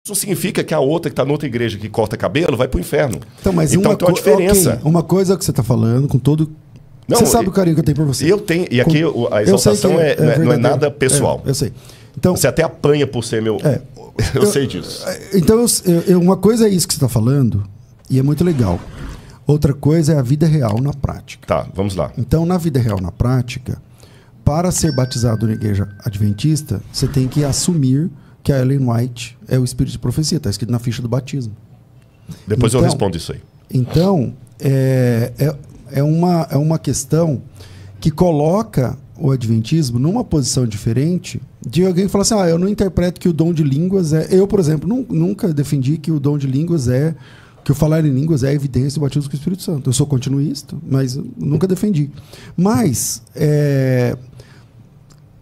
Isso significa que a outra que está noutra igreja que corta cabelo vai para o inferno. Então, mas então tem uma diferença. Okay, uma coisa que você está falando, com todo... Não, você sabe o carinho que eu tenho por você. Eu tenho, e aqui a exaltação não é nada pessoal. Eu sei. Então, você até apanha por ser meu... eu sei disso. Então, uma coisa é isso que você está falando, e é muito legal. Outra coisa é a vida real na prática. Tá, vamos lá. Então, na vida real na prática, para ser batizado na igreja adventista, você tem que assumir que a Ellen White é o espírito de profecia. Está escrito na ficha do batismo. Depois eu respondo isso aí. Então, é uma questão que coloca o adventismo numa posição diferente de alguém que fala assim, eu não interpreto que o dom de línguas é... Eu, por exemplo, nunca defendi que o dom de línguas que o falar em línguas é a evidência do batismo com o Espírito Santo. Eu sou continuista, mas nunca defendi. Mas...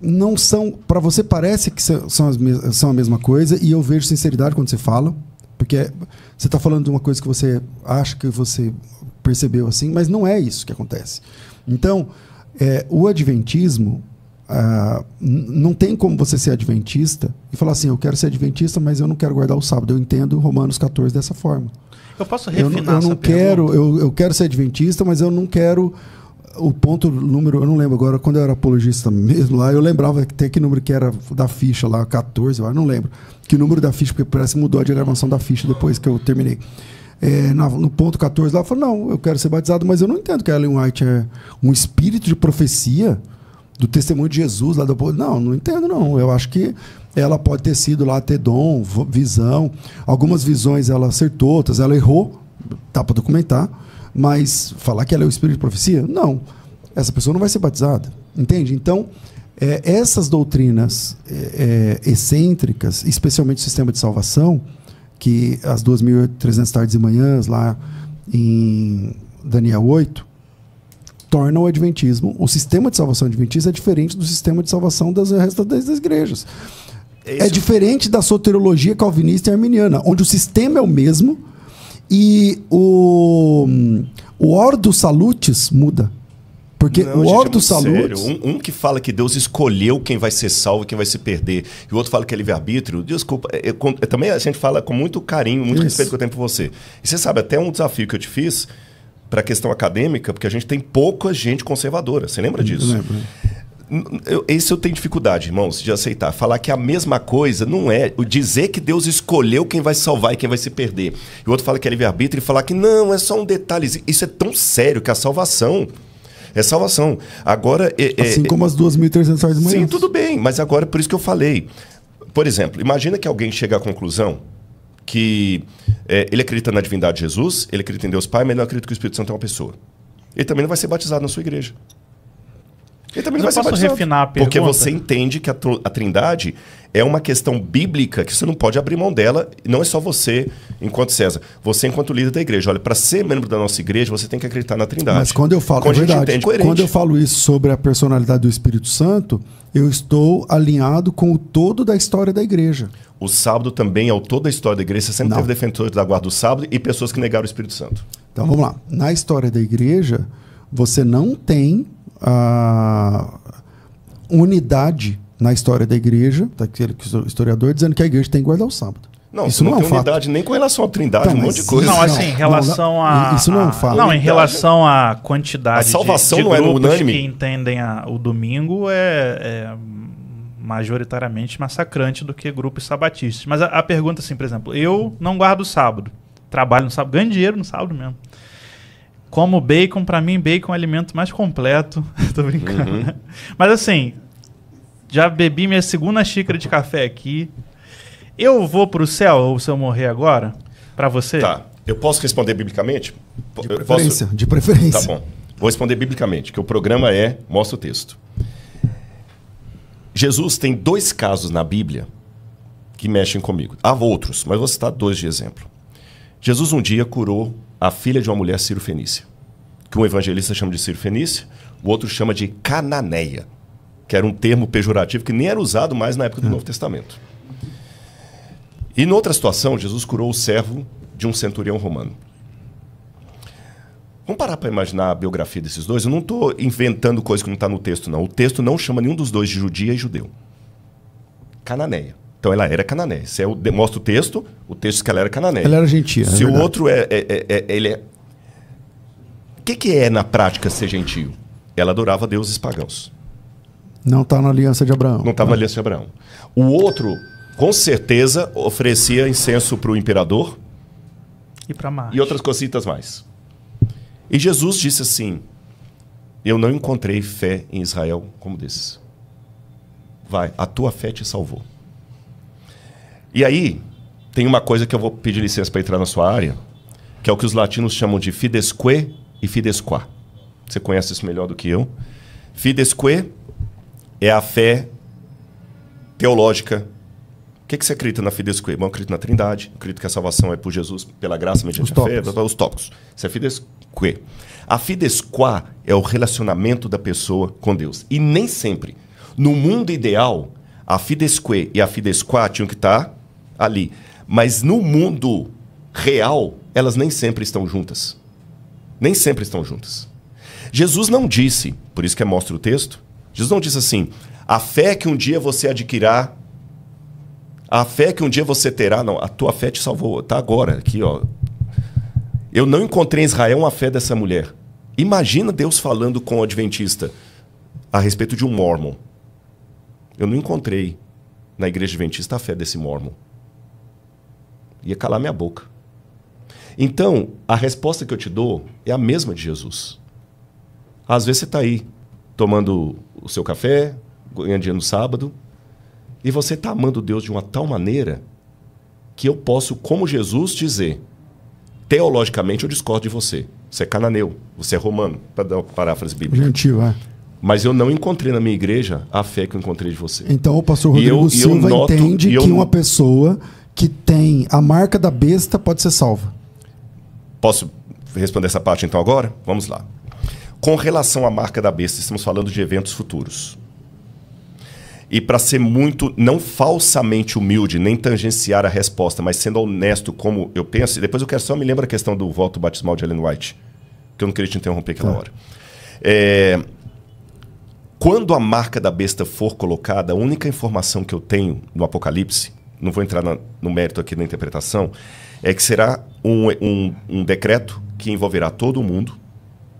não são, para você parece que são a mesma coisa, e eu vejo sinceridade quando você fala, porque você está falando de uma coisa que você acha que você percebeu assim, mas não é isso que acontece. Então, o adventismo, não tem como você ser adventista e falar assim, eu quero ser adventista, mas eu não quero guardar o sábado. Eu entendo Romanos 14 dessa forma. Eu posso refinar eu quero ser adventista, mas eu não quero... O ponto número, eu não lembro agora, quando eu era apologista mesmo lá, eu lembrava que tem que número que era da ficha lá, 14, eu não lembro. Que número da ficha, porque parece que mudou a diagramação da ficha depois que eu terminei. No ponto 14 lá, eu falei, não, eu quero ser batizado, mas eu não entendo que a Ellen White é um espírito de profecia do testemunho de Jesus lá do povo. Não entendo não. Eu acho que ela pode ter sido lá, ter dom, visão. Algumas visões ela acertou, outras ela errou, dá para documentar. Mas falar que ela é o espírito de profecia? Não. Essa pessoa não vai ser batizada. Entende? Então, essas doutrinas excêntricas, especialmente o sistema de salvação, que as 2.300 tardes e manhãs, lá em Daniel 8, tornam o adventismo, o sistema de salvação adventista é diferente do sistema de salvação das restas das igrejas. É diferente da soteriologia calvinista e arminiana, onde o sistema é o mesmo, e o Ordo Salutis muda. Porque o Ordo Salutis... Um que fala que Deus escolheu quem vai ser salvo e quem vai se perder. E o outro fala que é livre-arbítrio. Desculpa, também a gente fala com muito carinho, muito respeito que eu tenho por você. E você sabe, até um desafio que eu te fiz para a questão acadêmica, porque a gente tem pouca gente conservadora. Você lembra disso? Eu lembro. Esse eu tenho dificuldade, irmãos, de aceitar. Falar que a mesma coisa não é... Dizer que Deus escolheu quem vai se salvar e quem vai se perder. E o outro fala que é livre-arbítrio e falar que não, é só um detalhe. Isso é tão sério que a salvação... É salvação. Agora... assim como as 2.300 horas de manhã. Sim, tudo bem. Mas agora, por isso que eu falei. Por exemplo, imagina que alguém chega à conclusão que ele acredita na divindade de Jesus, ele acredita em Deus Pai, mas ele não acredita que o Espírito Santo é uma pessoa. Ele também não vai ser batizado na sua igreja. Ele também não vai ser batizado. Refinar a pergunta? Porque você entende que a Trindade é uma questão bíblica que você não pode abrir mão dela. Não é só você, enquanto César. Você, enquanto líder da igreja. Olha, para ser membro da nossa igreja, você tem que acreditar na Trindade. Mas quando eu falo, quando eu falo isso sobre a personalidade do Espírito Santo, eu estou alinhado com o todo da história da igreja. O sábado também é o todo da história da igreja. Você sempre teve defensores da guarda do sábado e pessoas que negaram o Espírito Santo. Então, vamos lá. Na história da igreja, você não tem a unidade na história da igreja, daquele historiador, dizendo que a igreja tem que guardar o sábado. Não, isso não é um fato. Unidade nem com relação à Trindade, um monte de coisa. Não, assim, em relação a... Isso não é um fato. Não, em relação à quantidade a salvação de não grupos é unânime. que entendem o domingo é majoritariamente massacrante do que grupos sabatistas. Mas a pergunta, assim, por exemplo, eu não guardo o sábado, trabalho no sábado, ganho dinheiro no sábado mesmo. Como bacon, pra mim, bacon é o alimento mais completo. Tô brincando. Uhum. Mas assim, já bebi minha segunda xícara de café aqui. Eu vou pro céu, ou se eu morrer agora? Pra você? Tá. Eu posso responder biblicamente? De preferência. Tá bom. Vou responder biblicamente, que o programa mostra o texto. Jesus tem 2 casos na Bíblia que mexem comigo. Há outros, mas vou citar 2 de exemplo. Jesus um dia curou a filha de uma mulher sírio-fenícia, que um evangelista chama de sírio-fenícia, o outro chama de cananeia, que era um termo pejorativo que nem era usado mais na época do Novo Testamento. E noutra situação, Jesus curou o servo de um centurião romano. Vamos parar para imaginar a biografia desses dois? Eu não estou inventando coisa que não está no texto, não. O texto não chama nenhum dos dois de judia e judeu. Cananeia. Então ela era cananeia. Se mostra o texto diz que ela era cananeia. Ela era gentia. Se o outro ele é... O que é na prática ser gentio? Ela adorava deuses pagãos. Não está na aliança de Abraão. Não estava na aliança de Abraão. O outro, com certeza, oferecia incenso para o imperador. E para Marte. E outras cositas mais. E Jesus disse assim: eu não encontrei fé em Israel como desses. Vai, a tua fé te salvou. E aí, tem uma coisa que eu vou pedir licença para entrar na sua área, que é o que os latinos chamam de fidesque e fidesquá. Você conhece isso melhor do que eu. Fidesque é a fé teológica. O que você acredita na fidesque? Bom, eu acredito na Trindade, acredito que a salvação é por Jesus, pela graça, mediante a fé, os tópicos. Isso é fidesque. A fidesquá é o relacionamento da pessoa com Deus. E nem sempre, no mundo ideal, a fidesque e a fidesquá tinham que estar ali. Mas no mundo real, elas nem sempre estão juntas. Nem sempre estão juntas. Jesus não disse, por isso que mostra o texto, Jesus não disse assim: a fé que um dia você adquirirá, a fé que um dia você terá, não, a tua fé te salvou, está agora, aqui, ó. Eu não encontrei em Israel uma fé dessa mulher. Imagina Deus falando com o adventista a respeito de um mormon. Eu não encontrei na igreja adventista a fé desse mormon. Ia calar minha boca. Então, a resposta que eu te dou é a mesma de Jesus. Às vezes você está aí, tomando o seu café, ganhando dinheiro no sábado, e você está amando Deus de uma tal maneira que eu posso, como Jesus, dizer: teologicamente eu discordo de você. Você é cananeu, você é romano, para dar uma paráfrase bíblica. Gentil, é. Mas eu não encontrei na minha igreja a fé que eu encontrei de você. Então o pastor Rodrigo Silva entende que uma pessoa que tem a marca da besta pode ser salva. Posso responder essa parte então agora? Vamos lá. Com relação à marca da besta, estamos falando de eventos futuros. E para ser muito, não falsamente humilde, nem tangenciar a resposta, mas sendo honesto como eu penso, e depois eu quero só me lembrar a questão do voto batismal de Ellen White, que eu não queria te interromper aquela hora. Quando a marca da besta for colocada, a única informação que eu tenho no Apocalipse, não vou entrar no mérito aqui da interpretação, é que será um decreto que envolverá todo mundo,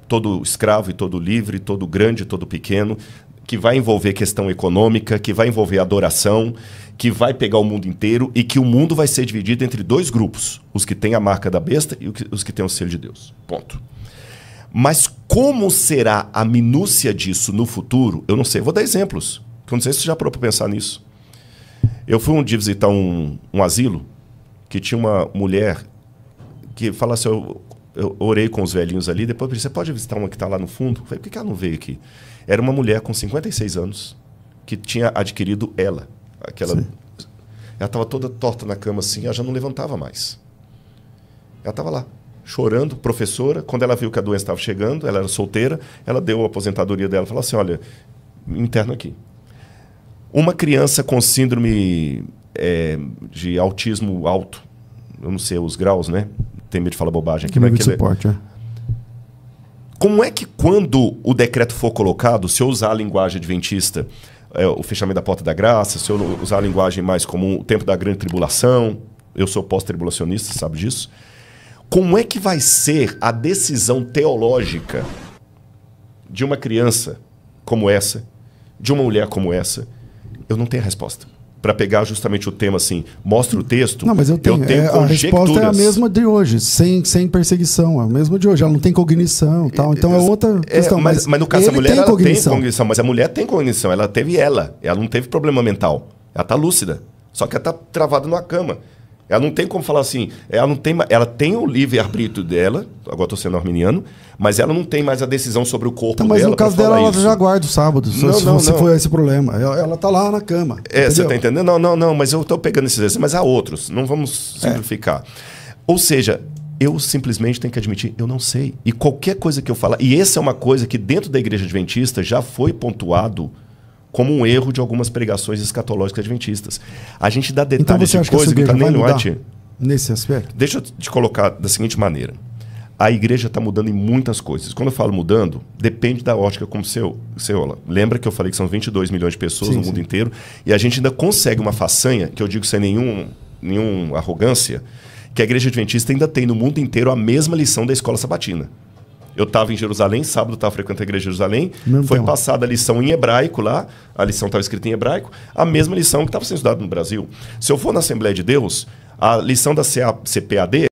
todo escravo e todo livre, todo grande e todo pequeno, que vai envolver questão econômica, que vai envolver adoração, que vai pegar o mundo inteiro e que o mundo vai ser dividido entre dois grupos, os que têm a marca da besta e os que têm o selo de Deus. Ponto. Mas como será a minúcia disso no futuro, eu não sei. Vou dar exemplos, que eu não sei se você já parou para pensar nisso. Eu fui um dia visitar um asilo que tinha uma mulher que fala assim, eu orei com os velhinhos ali, depois eu disse, você pode visitar uma que está lá no fundo? Eu falei, por que ela não veio aqui? Era uma mulher com 56 anos que tinha adquirido ela. Ela estava toda torta na cama assim, ela já não levantava mais. Ela estava lá, chorando, professora. Quando ela viu que a doença estava chegando, ela era solteira, ela deu a aposentadoria dela, falou assim, olha, me interna aqui. Uma criança com síndrome de autismo alto, eu não sei os graus, né? Tem medo de falar bobagem aqui. Nível de suporte, Como é que quando o decreto for colocado, se eu usar a linguagem adventista, o fechamento da porta da graça, se eu usar a linguagem mais comum, o tempo da grande tribulação, eu sou pós-tribulacionista, sabe disso? Como é que vai ser a decisão teológica de uma criança como essa, de uma mulher como essa? Eu não tenho a resposta. Para pegar justamente o tema assim, mostra o texto. Não, mas eu tenho a resposta é a mesma de hoje, sem perseguição, é a mesma de hoje. Ela não tem cognição e tal, então é outra questão. Mas no caso da mulher, ela tem cognição, mas a mulher tem cognição, ela teve ela não teve problema mental, ela está lúcida, só que ela está travada numa cama. Ela não tem como falar assim, ela tem o livre-arbítrio dela, agora estou sendo arminiano, mas ela não tem mais a decisão sobre o corpo dela. Mas no caso dela, ela já guarda o sábado, se for esse problema. Ela está lá na cama. Você está entendendo? Não, mas eu estou pegando esses exemplos, mas há outros, não vamos simplificar. Ou seja, eu simplesmente tenho que admitir, eu não sei. E qualquer coisa que eu falar, e essa é uma coisa que dentro da igreja adventista já foi pontuado como um erro de algumas pregações escatológicas adventistas. A gente dá detalhes de coisa que está nem no arte. Nesse aspecto? Deixa eu te colocar da seguinte maneira. A igreja está mudando em muitas coisas. Quando eu falo mudando, depende da ótica como você olha. Lembra que eu falei que são 22 milhões de pessoas no mundo inteiro, e a gente ainda consegue uma façanha, que eu digo sem nenhuma arrogância, que a igreja adventista ainda tem no mundo inteiro a mesma lição da escola sabatina. Eu estava em Jerusalém, sábado estava frequentando a igreja de Jerusalém, foi passada a lição em hebraico lá, a lição estava escrita em hebraico, a mesma lição que estava sendo estudada no Brasil. Se eu for na Assembleia de Deus, a lição da CPAD